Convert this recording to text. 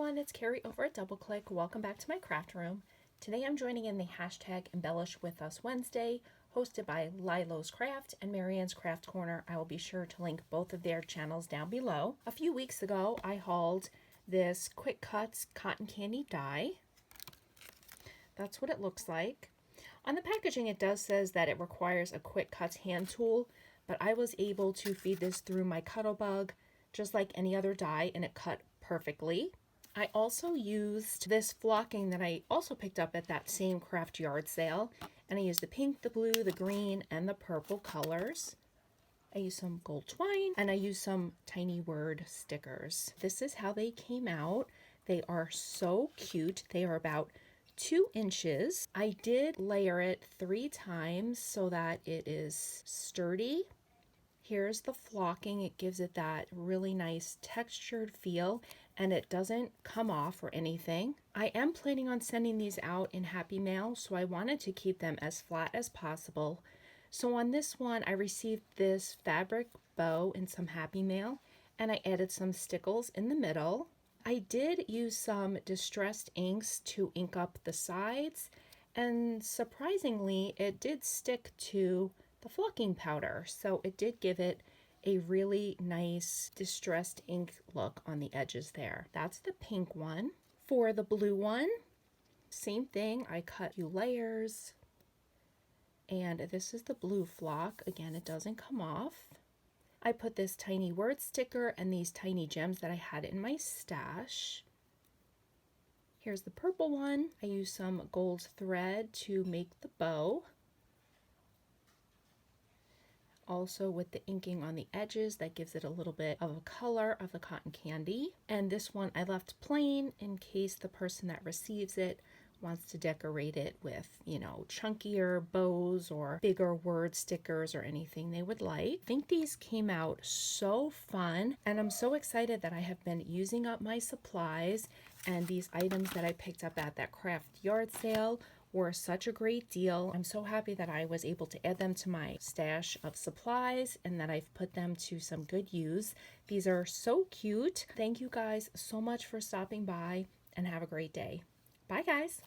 everyone, it's Carrie over at Double Click. Welcome back to my craft room. Today I'm joining in the hashtag Embellish With Us Wednesday, hosted by Lilo's Craft and Marianne's Craft Corner. I will be sure to link both of their channels down below. A few weeks ago, I hauled this Quick Cuts cotton candy die. That's what it looks like. On the packaging, it does says that it requires a Quick Cuts hand tool, but I was able to feed this through my Cuttlebug just like any other die, and it cut perfectly. I also used this flocking that I also picked up at that same craft yard sale, and I used the pink, the blue, the green, and the purple colors. I used some gold twine, and I used some tiny word stickers. This is how they came out. They are so cute. They are about 2 inches. I did layer it 3 times so that it is sturdy. Here's the flocking. It gives it that really nice textured feel, and it doesn't come off or anything. I am planning on sending these out in Happy Mail, so I wanted to keep them as flat as possible. So on this one, I received this fabric bow in some Happy Mail, and I added some stickles in the middle. I did use some distressed inks to ink up the sides, and surprisingly, it did stick to the flocking powder, so it did give it a really nice distressed ink look on the edges there. That's the pink one. For the blue one, same thing. I cut a few layers, and this is the blue flock. Again, it doesn't come off. I put this tiny word sticker and these tiny gems that I had in my stash. Here's the purple one. I used some gold thread to make the bow. Also with the inking on the edges, that gives it a little bit of a color of the cotton candy. And this one I left plain in case the person that receives it wants to decorate it with, you know, chunkier bows or bigger word stickers or anything they would like. I think these came out so fun, and I'm so excited that I have been using up my supplies, and these items that I picked up at that craft yard sale were such a great deal. I'm so happy that I was able to add them to my stash of supplies and that I've put them to some good use. These are so cute. Thank you guys so much for stopping by, and have a great day. Bye guys.